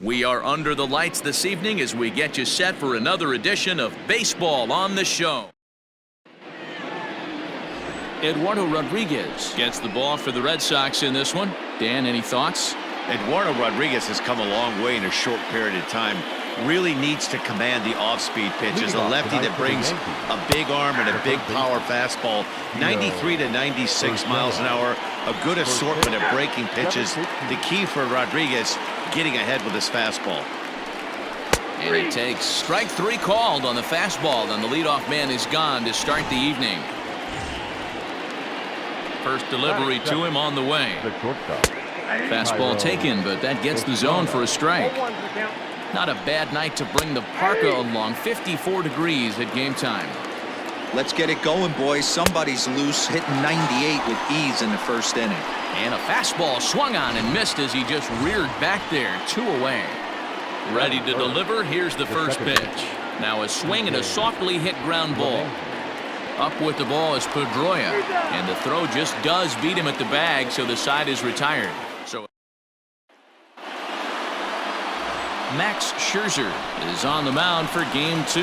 We are under the lights this evening as we get you set for another edition of Baseball on the Show. Eduardo Rodriguez gets the ball for the Red Sox in this one. Dan, any thoughts? Eduardo Rodriguez has come a long way in a short period of time. Really needs to command the off-speed pitches. A lefty that brings a big arm and a big power fastball. 93 to 96 miles an hour. A good assortment of breaking pitches. The key for Rodriguez, getting ahead with his fastball. And he takes strike three called on the fastball, and the leadoff man is gone to start the evening. First delivery to him on the way. Fastball taken, but that gets the zone for a strike. Not a bad night to bring the parka along. 54 degrees at game time. Let's get it going, boys. Somebody's loose, hitting 98 with ease in the first inning. And a fastball swung on and missed as he just reared back there. 2 away. Ready to deliver. Here's the first pitch. Now a swing and a softly hit ground ball. Up with the ball is Pedroia, and the throw just does beat him at the bag, so the side is retired. So Max Scherzer is on the mound for game 2.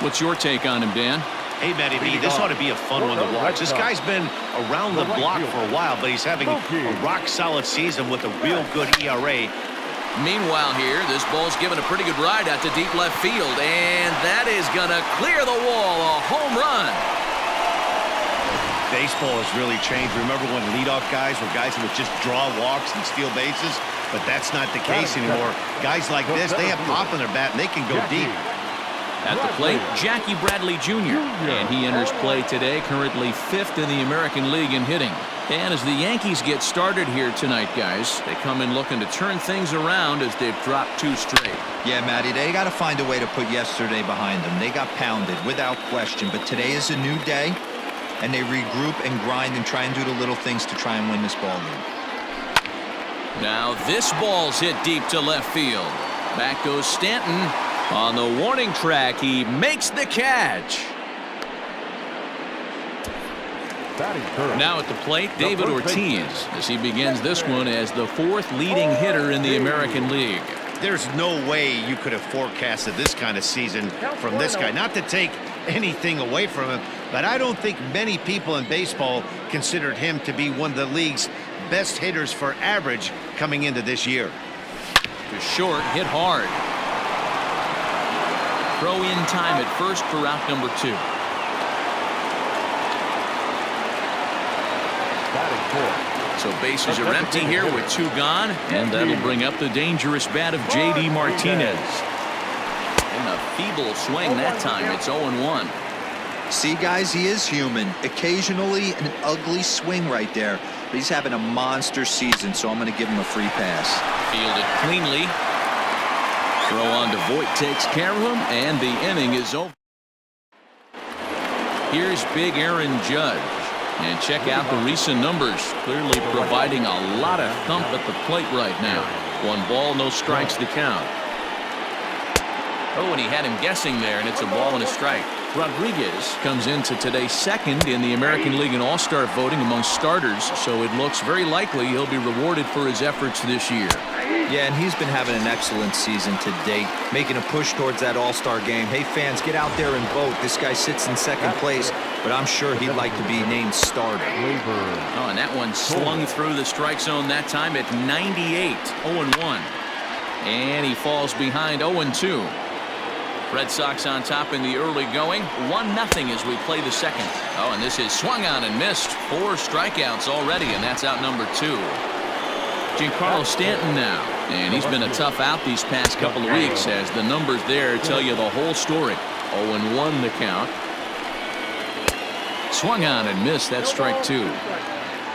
What's your take on him, Dan? Hey, Matty B, this ought to be a fun one to watch. This guy's been around the block for a while, but he's having a rock-solid season with a real good ERA. Meanwhile here, this ball's given a pretty good ride out to deep left field, and that is going to clear the wall. A home run. Baseball has really changed. Remember when leadoff guys were guys who would just draw walks and steal bases? But that's not the case anymore. Guys like this, they have pop in their bat, and they can go deep. At the plate, Jackie Bradley Jr. And he enters play today, currently 5th in the American League in hitting. And as the Yankees get started here tonight, guys, they come in looking to turn things around as they've dropped 2 straight. Yeah, Matty, they got to find a way to put yesterday behind them. They got pounded without question, but today is a new day, and they regroup and grind and try and do the little things to try and win this ball game. Now this ball's hit deep to left field. Back goes Stanton. On the warning track, he makes the catch. Now at the plate, David Ortiz, as he begins this one as the 4th leading hitter in the American League. There's no way you could have forecasted this kind of season from this guy. Not to take anything away from him, but I don't think many people in baseball considered him to be one of the league's best hitters for average coming into this year. To short, hit hard. Throw in time at first for out number 2. So bases are empty here with 2 gone, and that'll bring up the dangerous bat of J.D. Martinez. And a feeble swing that time. It's 0-1. See, guys, he is human. Occasionally an ugly swing right there, but he's having a monster season, so I'm going to give him a free pass. Fielded cleanly. Throw on to Voit takes care of him, and the inning is over. Here's big Aaron Judge. And check out the recent numbers. Clearly providing a lot of thump at the plate right now. 1 ball, no strikes to count. Oh, and he had him guessing there, and it's a ball and a strike. Rodriguez comes into today's 2nd in the American League in All-Star voting among starters, so it looks very likely he'll be rewarded for his efforts this year. Yeah, and he's been having an excellent season to date, making a push towards that All-Star game. Hey, fans, get out there and vote. This guy sits in 2nd place, but I'm sure he'd like to be named starter. Oh, and that one slung through the strike zone that time at 98, 0-1. And he falls behind 0-2. Red Sox on top in the early going, 1-0 as we play the 2nd. Oh, and this is swung on and missed. 4 strikeouts already, and that's out number 2. Giancarlo Stanton now, and he's been a tough out these past couple of weeks as the numbers there tell you the whole story. 0-1 the count. Swung on and missed. That's strike 2.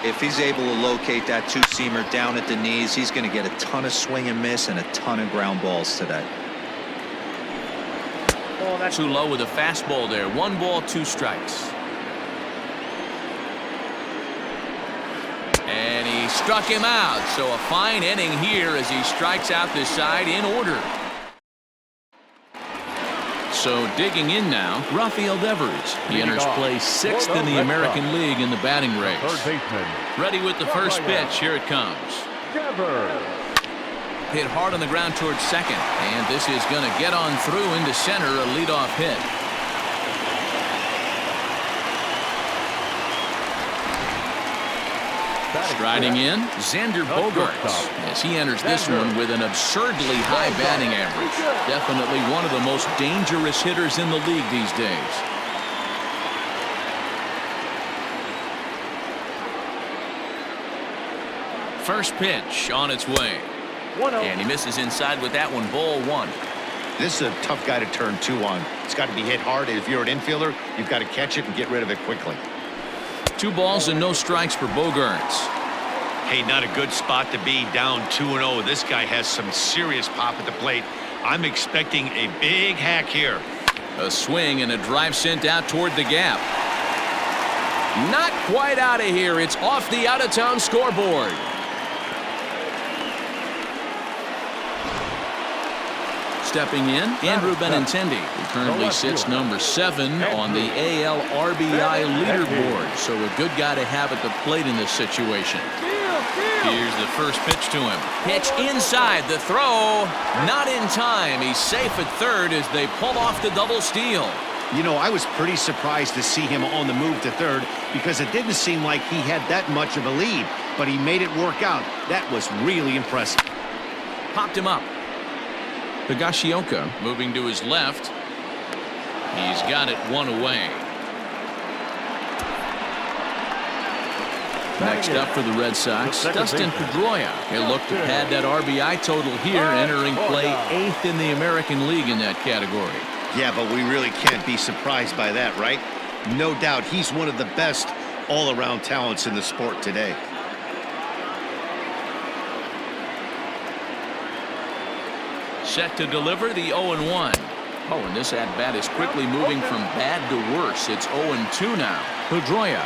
If he's able to locate that 2-seamer down at the knees, he's going to get a ton of swing and miss and a ton of ground balls today. Too low with a fastball there. 1 ball, 2 strikes. And he struck him out. So a fine inning here as he strikes out this side in order. So digging in now, Rafael Devers. He enters play 6th in the American League in the batting race. Ready with the first pitch. Here it comes. hit hard on the ground towards second. And this is going to get on through into center, a leadoff hit. Striding in, Xander Bogaerts, as he enters this one with an absurdly high batting average. Definitely one of the most dangerous hitters in the league these days. First pitch on its way. And he misses inside with that one, ball one. This is a tough guy to turn two on. It's got to be hit hard. If you're an infielder, you've got to catch it and get rid of it quickly. 2 balls and no strikes for Bogaerts. Hey, not a good spot to be, down 2-0. This guy has some serious pop at the plate. I'm expecting a big hack here. A swing and a drive sent out toward the gap. Not quite out of here. It's off the out-of-town scoreboard. Stepping in, Andrew Benintendi, who currently sits number 7 on the AL RBI leaderboard. So a good guy to have at the plate in this situation. Here's the first pitch to him. Pitch inside, the throw, not in time. He's safe at third as they pull off the double steal. You know, I was pretty surprised to see him on the move to third because it didn't seem like he had that much of a lead, but he made it work out. That was really impressive. Popped him up. Higashioka moving to his left. He's got it 1 away. Next up for the Red Sox, Dustin Pedroia. He'll look to pad that RBI total here, entering play 8th in the American League in that category. Yeah, but we really can't be surprised by that, right? No doubt he's one of the best all-around talents in the sport today. Set to deliver the 0-1. Oh, and this at-bat is quickly moving from bad to worse. It's 0-2 now. Pedroia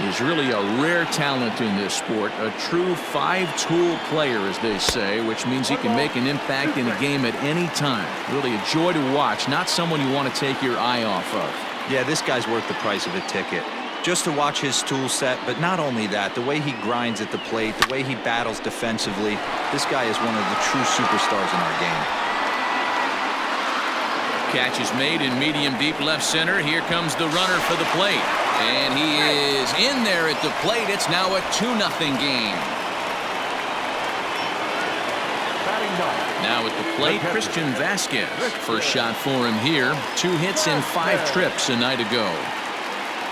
is really a rare talent in this sport, a true 5-tool player, as they say, which means he can make an impact in a game at any time. Really a joy to watch, not someone you want to take your eye off of. Yeah, this guy's worth the price of a ticket. Just to watch his tool set, but not only that, the way he grinds at the plate, the way he battles defensively, this guy is one of the true superstars in our game. Catch is made in medium deep left center. Here comes the runner for the plate. And he is in there at the plate. It's now a 2-0 game. Now at the plate, Christian Vasquez. First shot for him here. 2 hits in 5 trips a night ago.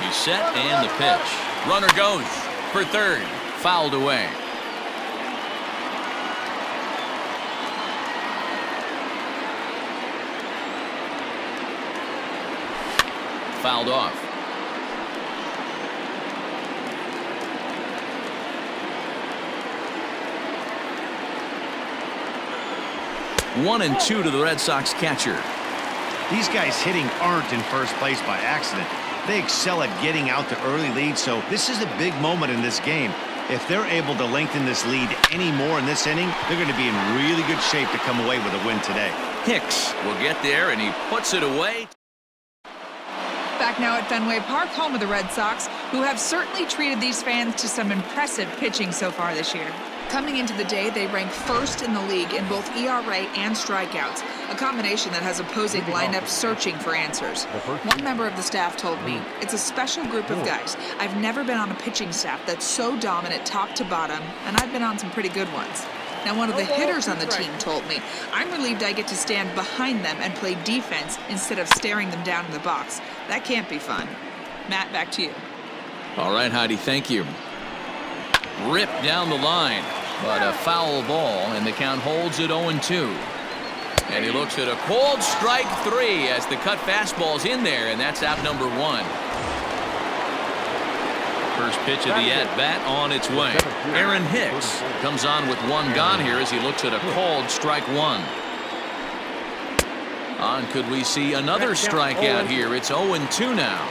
He's set and the pitch. Runner goes for third. Fouled away. Fouled off. One and 2 to the Red Sox catcher. These guys hitting aren't in first place by accident. They excel at getting out to early leads, so this is a big moment in this game. If they're able to lengthen this lead any more in this inning, they're going to be in really good shape to come away with a win today. Hicks will get there, and he puts it away. Back now at Fenway Park, home of the Red Sox, who have certainly treated these fans to some impressive pitching so far this year. Coming into the day, they rank first in the league in both ERA and strikeouts, a combination that has opposing lineups searching for answers. One member of the staff told me, it's a special group of guys. I've never been on a pitching staff that's so dominant top to bottom, and I've been on some pretty good ones. Now, one of the hitters on the team told me, I'm relieved I get to stand behind them and play defense instead of staring them down in the box. That can't be fun. Matt, back to you. All right, Heidi, thank you. Ripped down the line, but a foul ball, and the count holds at 0-2. And he looks at a cold strike 3 as the cut fastball's in there, and that's out number 1. First pitch of the at-bat on its way. Aaron Hicks comes on with 1 gone here as he looks at a called strike 1. On could we see another strikeout here? It's 0-2 now.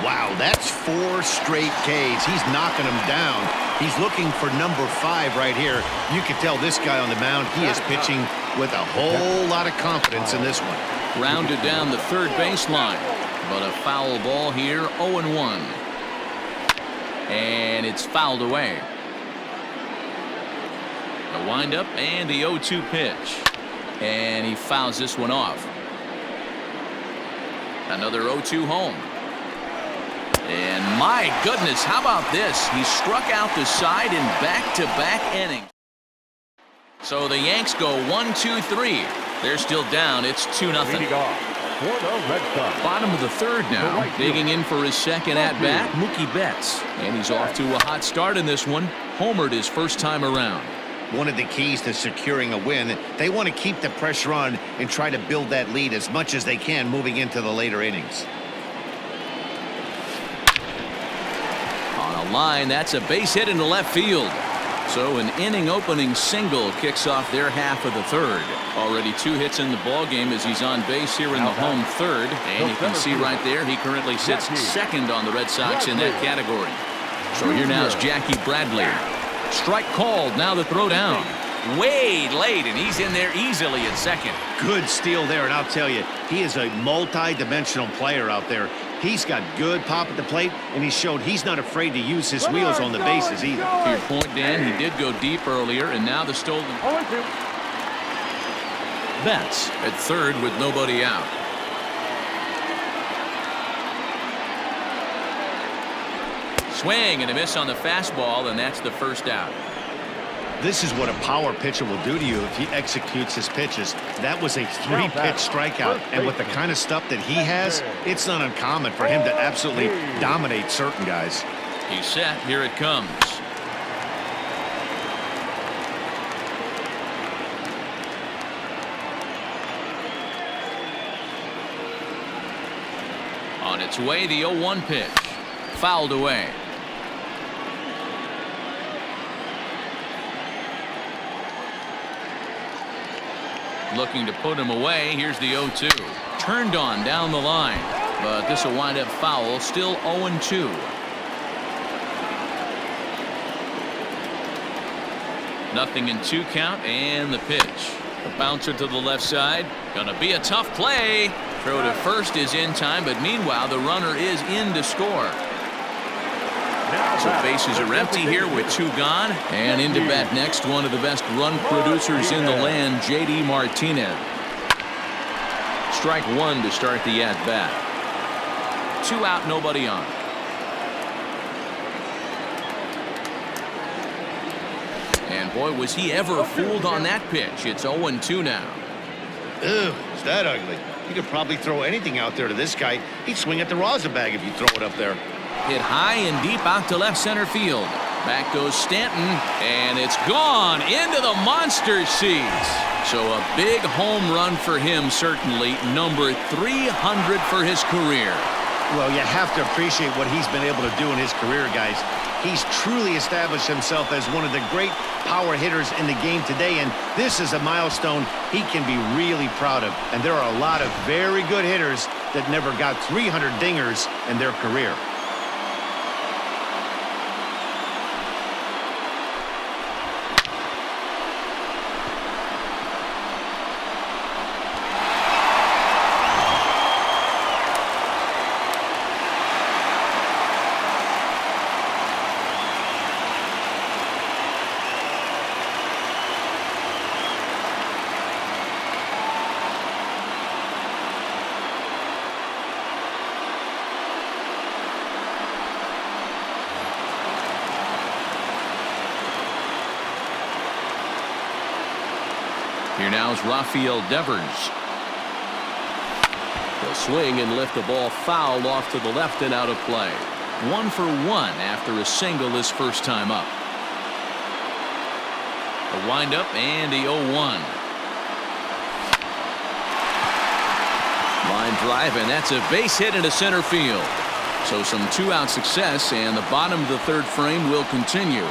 Wow, that's 4 straight Ks. He's knocking them down. He's looking for number 5 right here. You can tell this guy on the mound, he is pitching with a whole lot of confidence in this one. Grounded down the third baseline, but a foul ball here, 0-1. And it's fouled away. The windup and the 0-2 pitch. And he fouls this one off. Another 0-2 home. And my goodness, how about this? He struck out the side in back-to-back innings. So the Yanks go 1-2-3. They're still down. It's 2-0. Bottom of the third now. Digging in for his second at-bat, Mookie Betts. And he's off to a hot start in this one. Homered his first time around. One of the keys to securing a win, they want to keep the pressure on and try to build that lead as much as they can moving into the later innings. On a line, that's a base hit into left field. So an inning-opening single kicks off their half of the third. Already 2 hits in the ballgame as he's on base here in the home third. And you can see right there he currently sits second on the Red Sox in that category. So here now is Jackie Bradley. Strike called, now the throw down. Way late, and he's in there easily at second. Good steal there, and I'll tell you, he is a multi-dimensional player out there. He's got good pop at the plate, and he showed he's not afraid to use his wheels on the bases either. To your point, Dan, he did go deep earlier, and now the stolen. Betts at third with nobody out. Swing and a miss on the fastball, and that's the first out. This is what a power pitcher will do to you if he executes his pitches. That was a 3-pitch strikeout, and with the kind of stuff that he has, it's not uncommon for him to absolutely dominate certain guys. He's set. Here it comes. On its way, the 0-1 pitch. Fouled away. Looking to put him away. Here's the 0-2. Turned on down the line. But this will wind up foul. Still 0-2. Nothing in 2 count. And the pitch. The bouncer to the left side. Gonna be a tough play. Throw to first is in time. But meanwhile, the runner is in to score. So bases are empty here with 2 gone. And into bat next, one of the best run producers in the land, J.D. Martinez. Strike 1 to start the at-bat. 2 out, nobody on. And boy, was he ever fooled on that pitch. It's 0-2 now. Ew, is that ugly? You could probably throw anything out there to this guy. He'd swing at the rosin bag if you throw it up there. Hit high and deep out to left center field. Back goes Stanton, and it's gone into the monster seats. So a big home run for him, certainly. Number 300 for his career. Well, you have to appreciate what he's been able to do in his career, guys. He's truly established himself as one of the great power hitters in the game today, and this is a milestone he can be really proud of. And there are a lot of very good hitters that never got 300 dingers in their career. Here now is Rafael Devers. He'll swing and lift the ball foul off to the left and out of play. 1 for 1 after a single his first time up. A windup and the 0-1. Line drive, and that's a base hit into center field. So some 2-out success, and the bottom of the third frame will continue.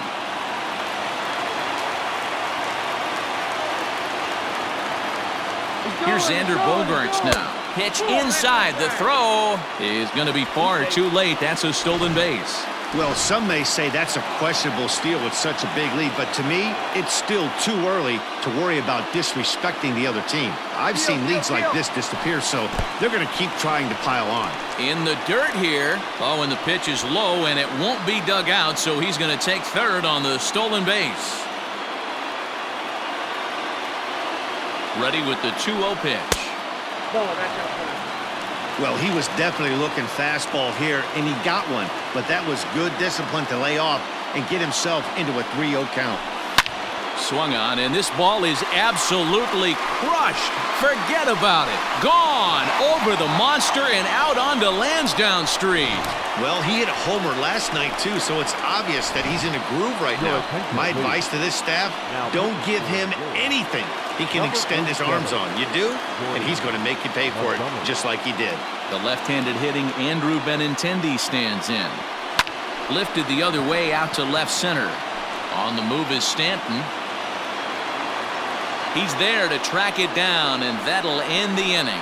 Here's Xander Bogaerts now. Pitch inside. The throw is going to be far too late. That's a stolen base. Well, some may say that's a questionable steal with such a big lead, but to me, it's still too early to worry about disrespecting the other team. I've seen leads like this disappear, so they're going to keep trying to pile on. In the dirt here. Oh, and the pitch is low, and it won't be dug out, so he's going to take third on the stolen base. Ready with the 2-0 pitch. Well, he was definitely looking fastball here, and he got one. But that was good discipline to lay off and get himself into a 3-0 count. Swung on, and this ball is absolutely crushed. Forget about it. Gone over the monster and out onto Lansdowne Street. Well, he hit a homer last night, too, so it's obvious that he's in a groove right now. My advice to this staff, don't give him anything he can extend his arms on. You do, and he's going to make you pay for it, just like he did. The left-handed hitting Andrew Benintendi stands in. Lifted the other way out to left center. On the move is Stanton. He's there to track it down, and that'll end the inning.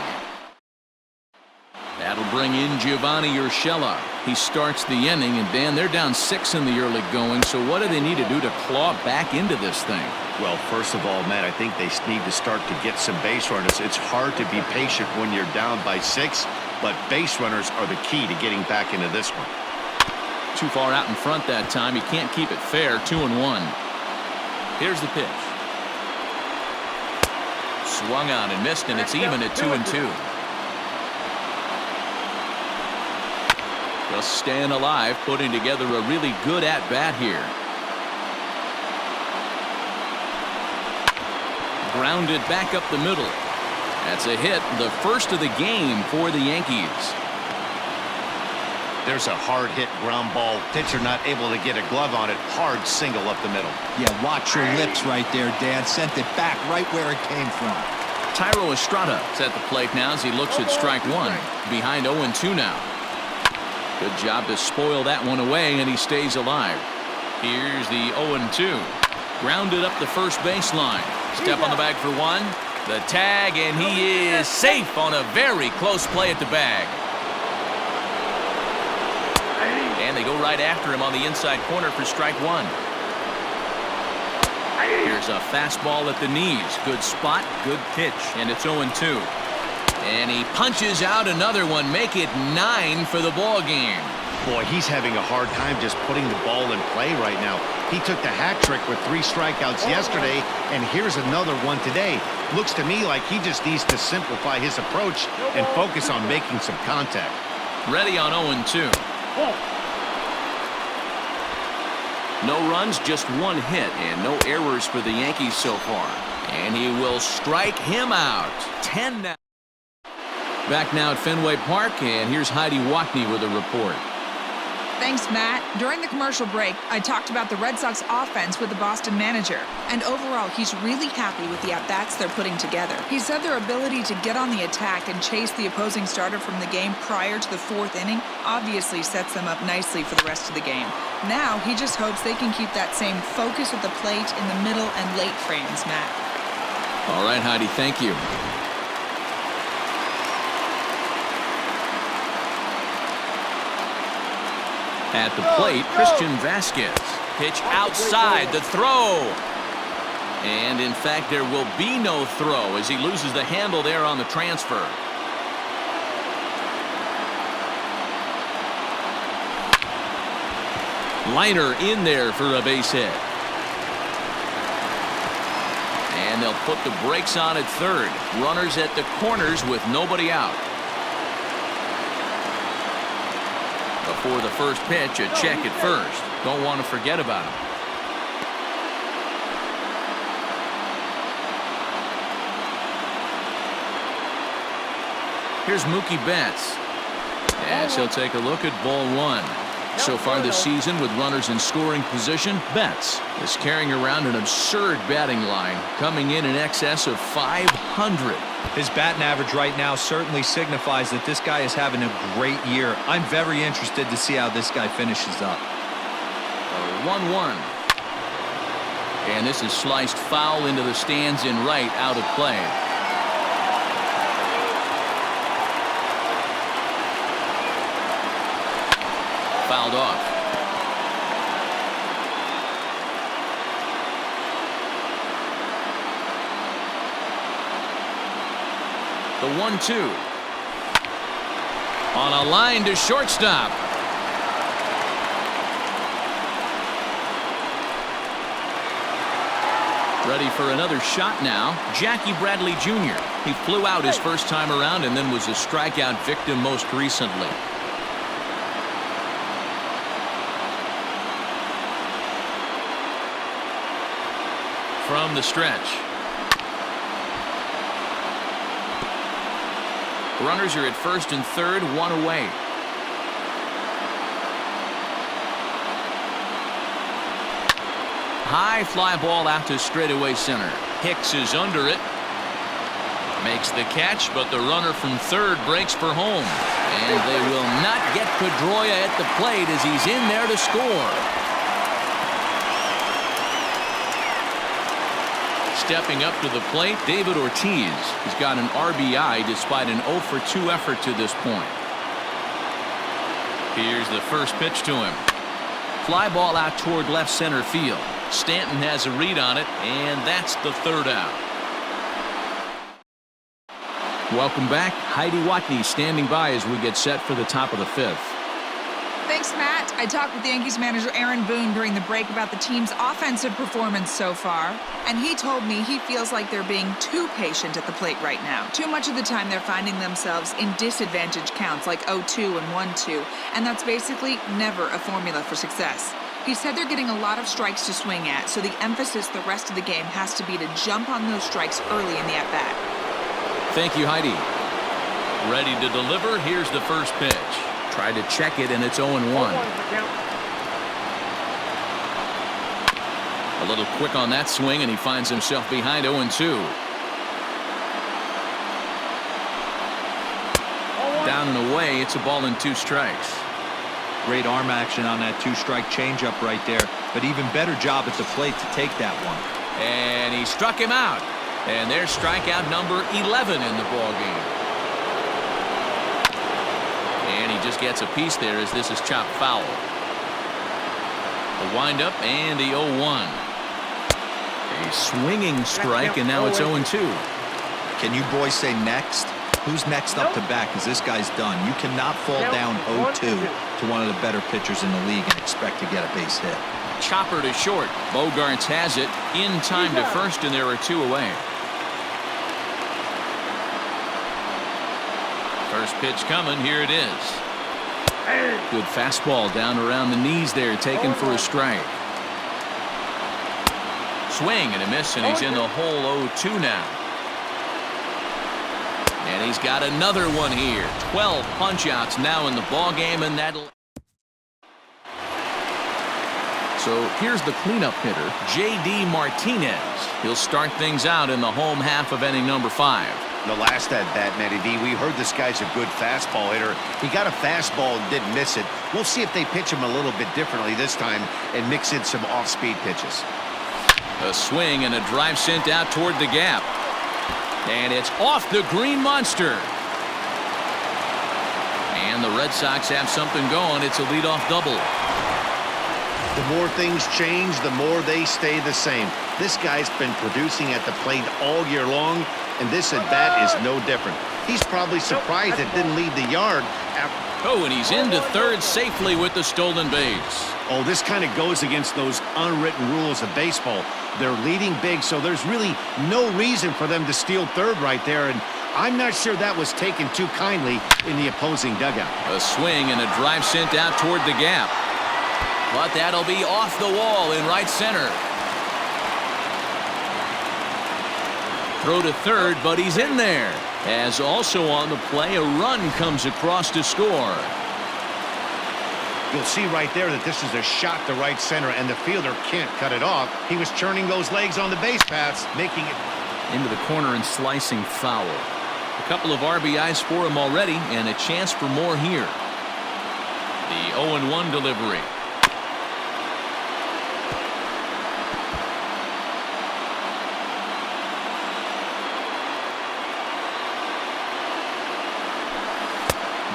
That'll bring in Giovanni Urshela. He starts the inning, and Dan, they're down 6 in the early going, so what do they need to do to claw back into this thing? Well, first of all, Matt, I think they need to start to get some base runners. It's hard to be patient when you're down by 6, but base runners are the key to getting back into this one. Too far out in front that time. He can't keep it fair. 2-1. Here's the pitch. Swung on and missed, and it's even at 2-2. Just staying alive, putting together a really good at-bat here. Grounded back up the middle. That's a hit, the first of the game for the Yankees. There's a hard hit ground ball. Pitcher not able to get a glove on it. Hard single up the middle. Yeah, watch your lips right there, Dan. Sent it back right where it came from. Tyro Estrada is at the plate now as he looks at strike one. Behind 0-2 now. Good job to spoil that one away, and he stays alive. Here's the 0-2. Grounded up the first baseline. Step on the bag for one. The tag, and he is safe on a very close play at the bag. And they go right after him on the inside corner for strike one. Here's a fastball at the knees. Good spot, good pitch, and it's 0-2. And he punches out another one. Make it 9 for the ball game. Boy, he's having a hard time just putting the ball in play right now. He took the hat trick with 3 strikeouts yesterday, and here's another one today. Looks to me like he just needs to simplify his approach and focus on making some contact. Ready on 0-2. No runs, just 1 hit, and no errors for the Yankees so far. And he will strike him out. 10 now. Back now at Fenway Park, and here's Heidi Watney with a report. Thanks, Matt. During the commercial break, I talked about the Red Sox offense with the Boston manager. And overall, he's really happy with the at-bats they're putting together. He said their ability to get on the attack and chase the opposing starter from the game prior to the 4th inning obviously sets them up nicely for the rest of the game. Now, he just hopes they can keep that same focus at the plate in the middle and late frames, Matt. All right, Heidi, thank you. At the plate, Christian Vasquez. Pitch outside, the throw. And in fact, there will be no throw as he loses the handle there on the transfer. Liner in there for a base hit. And they'll put the brakes on at third. Runners at the corners with nobody out. Before the first pitch, a check at first. Don't want to forget about him. Here's Mookie Betts as he'll take a look at ball one. So far this season, with runners in scoring position, Betts is carrying around an absurd batting line, coming in excess of 500. His batting average right now certainly signifies that this guy is having a great year. I'm very interested to see how this guy finishes up. 1-1. And this is sliced foul into the stands in right, out of play. Fouled off. The 1-2. On a line to shortstop. Ready for another shot now. Jackie Bradley Jr. He flew out his first time around and then was a strikeout victim most recently. From the stretch. Runners are at first and third, one away. High fly ball out to straightaway center. Hicks is under it. Makes the catch, but the runner from third breaks for home. And they will not get Pedroia at the plate as he's in there to score. Stepping up to the plate, David Ortiz. He's got an RBI despite an 0 for 2 effort to this point. Here's the first pitch to him. Fly ball out toward left center field. Stanton has a read on it, and that's the third out. Welcome back. Heidi Watney standing by as we get set for the top of the fifth. Thanks, Matt. I talked with Yankees manager Aaron Boone during the break about the team's offensive performance so far, and he told me he feels like they're being too patient at the plate right now. Too much of the time they're finding themselves in disadvantage counts like 0-2 and 1-2, and that's basically never a formula for success. He said they're getting a lot of strikes to swing at, so the emphasis the rest of the game has to be to jump on those strikes early in the at-bat. Thank you, Heidi. Ready to deliver. Here's the first pitch. Tried to check it, and it's 0-1. A little quick on that swing, and he finds himself behind 0-2. Down and away. It's a ball and 2 strikes. Great arm action on that 2-strike changeup right there, but even better job at the plate to take that one. And he struck him out. And there's strikeout number 11 in the ballgame. And he just gets a piece there as this is chopped foul. The windup and the 0-1. A swinging strike, and now it's 0-2. Can you boys say next? Who's next up to bat? Because this guy's done. You cannot fall down 0-2 to one of the better pitchers in the league and expect to get a base hit. Chopper to short. Bogarts has it in time to first, and there are 2 away. First pitch coming. Here it is. Good fastball down around the knees there, taken for a strike. Swing and a miss, and he's in the hole 0-2 now. And he's got another one here. 12 punch-outs now in the ballgame, and that'll... So here's the cleanup hitter, J.D. Martinez. He'll start things out in the home half of inning number 5. The last at bat, Matty D, we heard this guy's a good fastball hitter. He got a fastball and didn't miss it. We'll see if they pitch him a little bit differently this time and mix in some off-speed pitches. A swing and a drive sent out toward the gap. And it's off the green monster. And the Red Sox have something going. It's a leadoff double. The more things change, the more they stay the same. This guy's been producing at the plate all year long, and this at bat is no different. He's probably surprised it didn't leave the yard. Oh, and he's into third safely with the stolen base. Oh, this kind of goes against those unwritten rules of baseball. They're leading big, so there's really no reason for them to steal third right there, and I'm not sure that was taken too kindly in the opposing dugout. A swing and a drive sent out toward the gap. But that'll be off the wall in right center. Throw to third, but he's in there. As also on the play, a run comes across to score. You'll see right there that this is a shot to right center, and the fielder can't cut it off. He was churning those legs on the base paths, making it into the corner and slicing foul. A couple of RBIs for him already, and a chance for more here. The 0-1 delivery.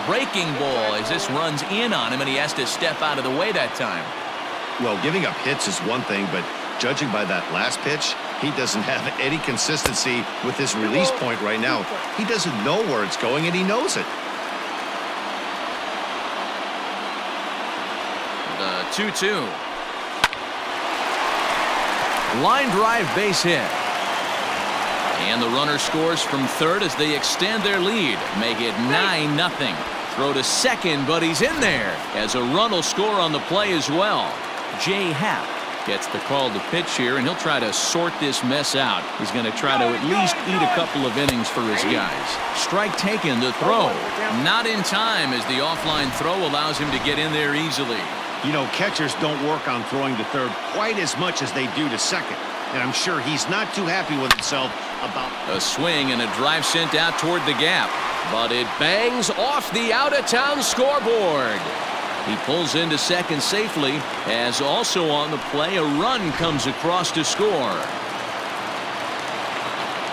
Breaking ball as this runs in on him, and he has to step out of the way that time. Well, giving up hits is one thing, but judging by that last pitch, he doesn't have any consistency with his release point right now. He doesn't know where it's going, and he knows it. The 2-2. Line drive base hit. And the runner scores from third as they extend their lead. Make it 9-0. Throw to second, but he's in there as a run will score on the play as well. Jay Happ gets the call to pitch here, and he'll try to sort this mess out. He's going to try to at least eat a couple of innings for his guys. Strike taken, the throw. Not in time as the offline throw allows him to get in there easily. You know, catchers don't work on throwing to third quite as much as they do to second. And I'm sure he's not too happy with himself about a swing and a drive sent out toward the gap. But it bangs off the out-of-town scoreboard. He pulls into second safely, as also on the play a run comes across to score.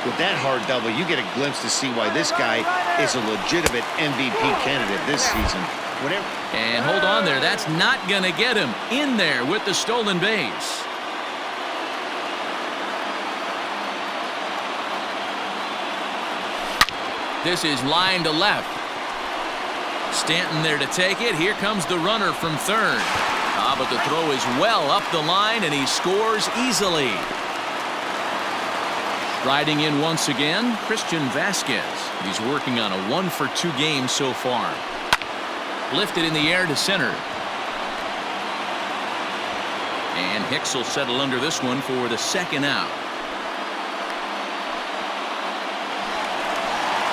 With that hard double, you get a glimpse to see why this guy is a legitimate MVP candidate this season. Whatever. And hold on there, that's not going to get him in there with the stolen base. This is line to left. Stanton there to take it. Here comes the runner from third. But the throw is well up the line, and he scores easily. Riding in once again, Christian Vasquez. He's working on a 1-for-2 game so far. Lifted in the air to center. And Hicks will settle under this one for the second out.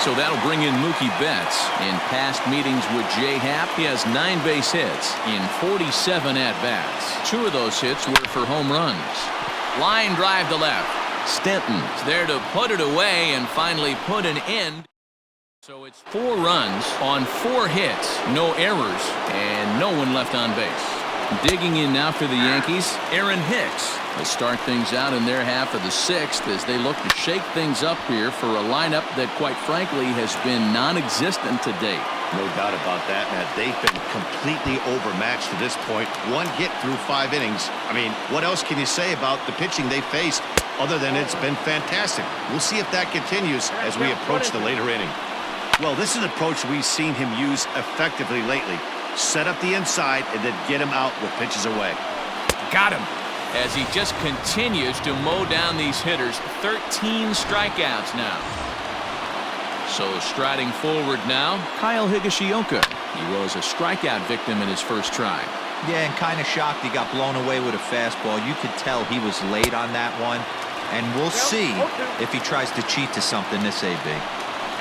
So that'll bring in Mookie Betts. In past meetings with Jay Happ, he has 9 base hits in 47 at-bats. 2 of those hits were for home runs. Line drive to left. Stanton's there to put it away and finally put an end. So it's 4 runs on 4 hits, no errors, and no one left on base. Digging in now for the Yankees, Aaron Hicks. They start things out in their half of the 6th as they look to shake things up here for a lineup that, quite frankly, has been non-existent to date. No doubt about that, Matt. They've been completely overmatched to this point. 1 hit through 5 innings. I mean, what else can you say about the pitching they faced other than it's been fantastic? We'll see if that continues as we approach the later inning. Well, this is an approach we've seen him use effectively lately. Set up the inside and then get him out with pitches away. Got him. As he just continues to mow down these hitters. 13 strikeouts now. So striding forward now, Kyle Higashioka. He was a strikeout victim in his first try. Yeah, and kind of shocked he got blown away with a fastball. You could tell he was late on that one. And we'll see if he tries to cheat to something this AB.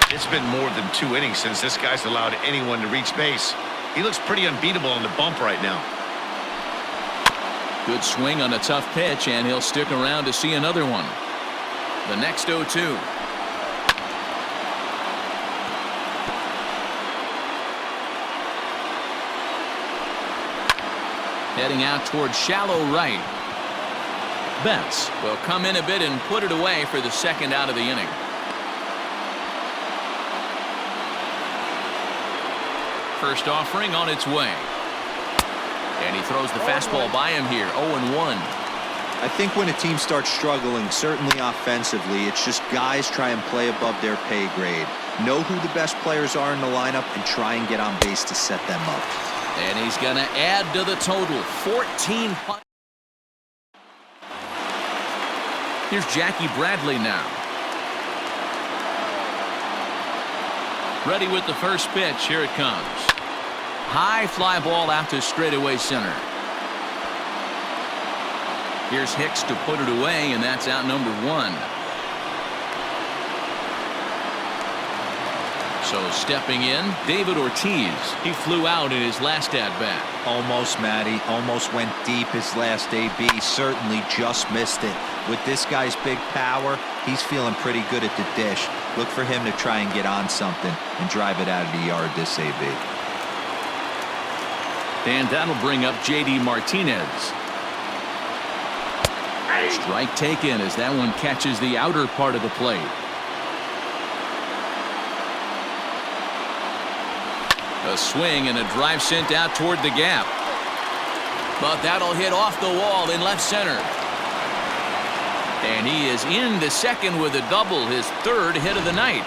It's been more than 2 innings since this guy's allowed anyone to reach base. He looks pretty unbeatable on the bump right now. Good swing on a tough pitch, and he'll stick around to see another one. The next 0-2. Heading out towards shallow right. Betts will come in a bit and put it away for the second out of the inning. First offering on its way. And he throws the fastball by him here. 0-1. I think when a team starts struggling, certainly offensively, it's just guys try and play above their pay grade. Know who the best players are in the lineup and try and get on base to set them up. And he's going to add to the total. 14 punts. Here's Jackie Bradley now. Ready with the first pitch. Here it comes. High fly ball out to straightaway center. Here's Hicks to put it away, and that's out number 1. So stepping in, David Ortiz. He flew out in his last at-bat. Almost, Matty. Almost went deep his last AB. Certainly just missed it. With this guy's big power, he's feeling pretty good at the dish. Look for him to try and get on something and drive it out of the yard this AB. And that'll bring up J.D. Martinez. Strike taken as that one catches the outer part of the plate. A swing and a drive sent out toward the gap. But that'll hit off the wall in left center. And he is into second with a double, his 3rd hit of the night.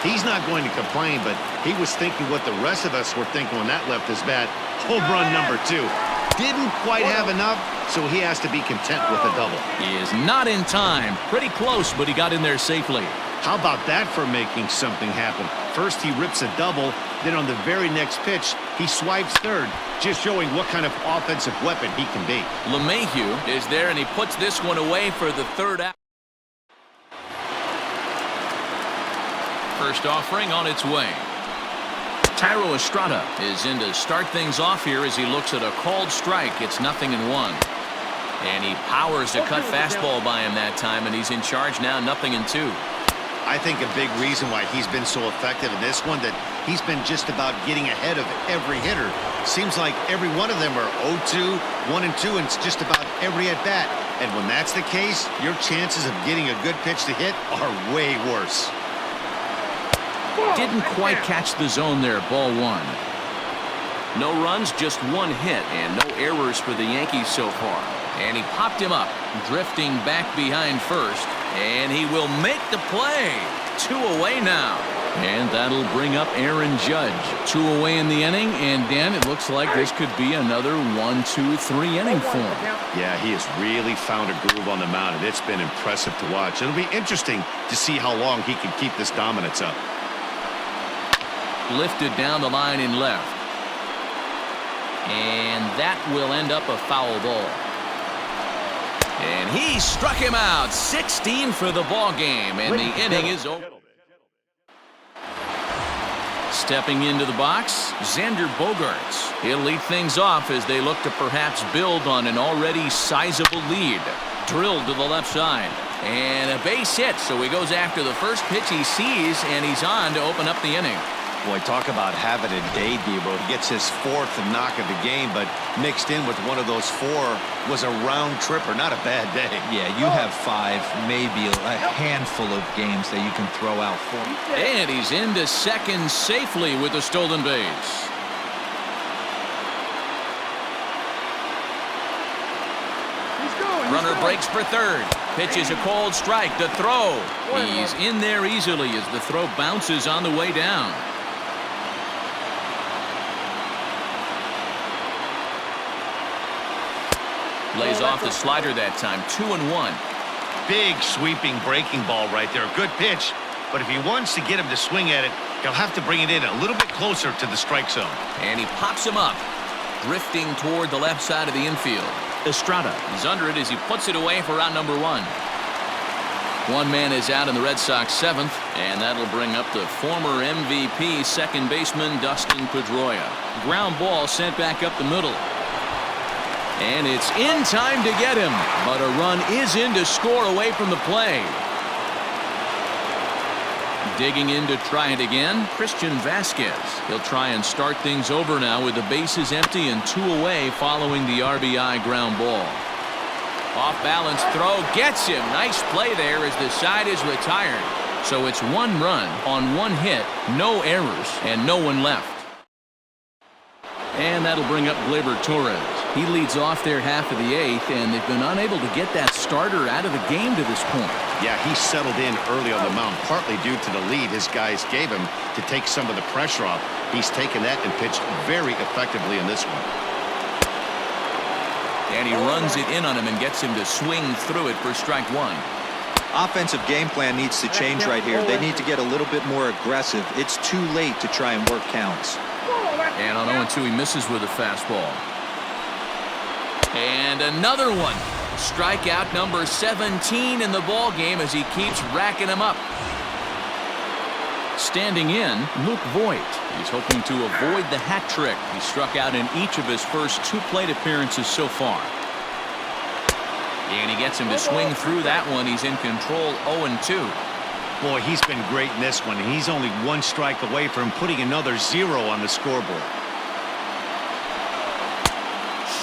He's not going to complain, but he was thinking what the rest of us were thinking when that left his bat. Home run number 2. Didn't quite have enough, so he has to be content with a double. He is not in time. Pretty close, but he got in there safely. How about that for making something happen? First he rips a double, then on the very next pitch, he swipes third, just showing what kind of offensive weapon he can be. LeMahieu is there, and he puts this one away for the third out. First offering on its way. Thairo Estrada is in to start things off here as he looks at a called strike. It's 0-1. And he powers a cut fastball by him that time, and he's in charge now, 0-2. I think a big reason why he's been so effective in this one, that he's been just about getting ahead of every hitter. Seems like every one of them are 0-2, 1-2, and it's just about every at-bat. And when that's the case, your chances of getting a good pitch to hit are way worse. Didn't quite catch the zone there, ball one. No runs, just one hit, and no errors for the Yankees so far. And he popped him up, drifting back behind first, and he will make the play. 2 away now. And that'll bring up Aaron Judge. 2 away in the inning, and Dan, it looks like this could be another 1-2-3 inning for him. Yeah, he has really found a groove on the mound, and it's been impressive to watch. It'll be interesting to see how long he can keep this dominance up. Lifted down the line in left. And that will end up a foul ball. And he struck him out. 16 for the ball game, and the inning is over. Stepping into the box, Xander Bogaerts. He'll lead things off as they look to perhaps build on an already sizable lead. Drilled to the left side. And a base hit, so he goes after the first pitch he sees, and he's on to open up the inning. Boy, talk about having a day, Debo. He gets his 4th knock of the game, but mixed in with one of those 4 was a round tripper. Not a bad day. Yeah, you have 5, maybe a handful of games that you can throw out for him. And he's into second safely with the stolen base. Runner breaks for third. Pitches a cold strike. The throw. He's in there easily as the throw bounces on the way down. Lays off the slider that time. 2-1. Big sweeping breaking ball right there. Good pitch. But if he wants to get him to swing at it, he'll have to bring it in a little bit closer to the strike zone. And he pops him up, drifting toward the left side of the infield. Estrada is under it as he puts it away for out number 1. One man is out in the Red Sox 7th, and that'll bring up the former MVP second baseman Dustin Pedroia. Ground ball sent back up the middle. And it's in time to get him, but a run is in to score away from the play. Digging in to try it again, Christian Vasquez. He'll try and start things over now with the bases empty and 2 away following the RBI ground ball. Off balance throw gets him. Nice play there as the side is retired. So it's 1 run on 1 hit, no errors, and no one left. And that'll bring up Gleyber Torres. He leads off their half of the 8th, and they've been unable to get that starter out of the game to this point. Yeah, he settled in early on the mound, partly due to the lead his guys gave him to take some of the pressure off. He's taken that and pitched very effectively in this one. And he runs it in on him and gets him to swing through it for strike 1. Offensive game plan needs to change right here. They need to get a little bit more aggressive. It's too late to try and work counts. And on 0-2, he misses with a fastball. And another one. Strikeout number 17 in the ball game as he keeps racking them up. Standing in, Luke Voit. He's hoping to avoid the hat trick. He struck out in each of his first 2 plate appearances so far. And he gets him to swing through that one. He's in control, 0-2. Boy, he's been great in this one, and he's only 1 strike away from putting another 0 on the scoreboard.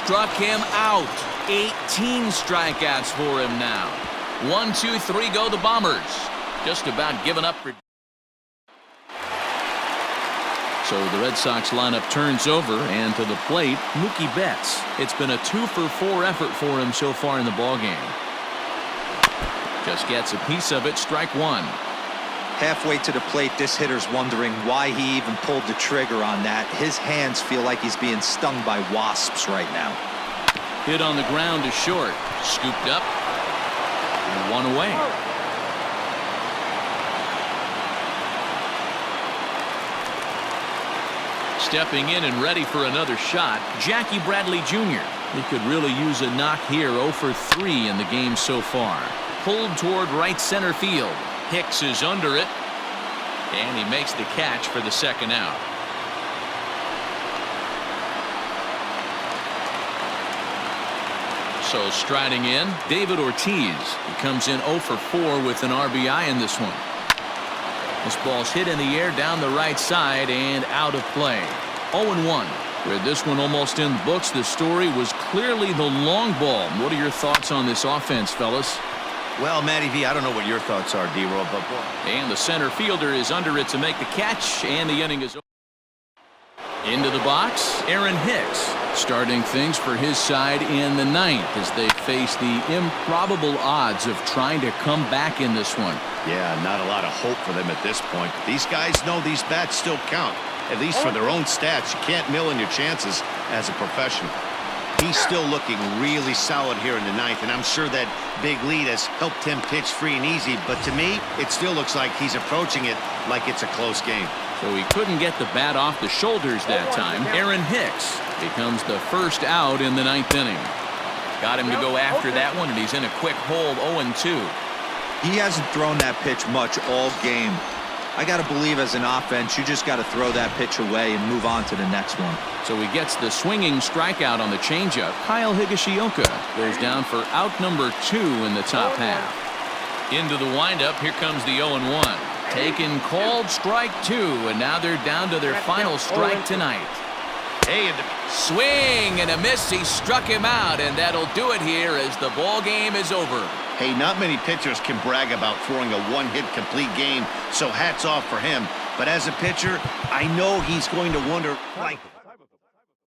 Struck him out. 18 strikeouts for him now. 1, 2, 3 go the Bombers. Just about given up for. So the Red Sox lineup turns over, and to the plate, Mookie Betts. It's been a 2-for-4 effort for him so far in the ballgame. Just gets a piece of it, strike 1. Halfway to the plate, this hitter's wondering why he even pulled the trigger on that. His hands feel like he's being stung by wasps right now. Hit on the ground to short. Scooped up. And one away. Stepping in and ready for another shot, Jackie Bradley Jr. He could really use a knock here. 0 for 3 in the game so far. Pulled toward right center field. Hicks is under it. And he makes the catch for the second out. So striding in, David Ortiz. He comes in 0 for 4 with an RBI in this one. This ball's hit in the air down the right side and out of play. 0-1. With this one almost in the books, the story was clearly the long ball. What are your thoughts on this offense, fellas? Well, Matty V, I don't know what your thoughts are, D-Roll, but boy. And the center fielder is under it to make the catch, and the inning is over. Into the box, Aaron Hicks, starting things for his side in the 9th as they face the improbable odds of trying to come back in this one. Yeah, not a lot of hope for them at this point. These guys know these bats still count, at least for their own stats. You can't mill in your chances as a professional. He's still looking really solid here in the 9th, and I'm sure that big lead has helped him pitch free and easy, but to me, it still looks like he's approaching it like it's a close game. So he couldn't get the bat off the shoulders that time. Aaron Hicks becomes the first out in the 9th inning. Got him to go after that one, and he's in a quick hold. 0-2. He hasn't thrown that pitch much all game. I got to believe as an offense, you just got to throw that pitch away and move on to the next one. So he gets the swinging strikeout on the changeup. Kyle Higashioka goes down for out number 2 in the top half. Into the windup, here comes the 0-1. Taken called strike 2, and now they're down to their final strike tonight. Hey, Swing and a miss. He struck him out, and that'll do it here as the ball game is over. hey, not many pitchers can brag about throwing a one-hit complete game, so hats off for him. But as a pitcher, I know he's going to wonder, like,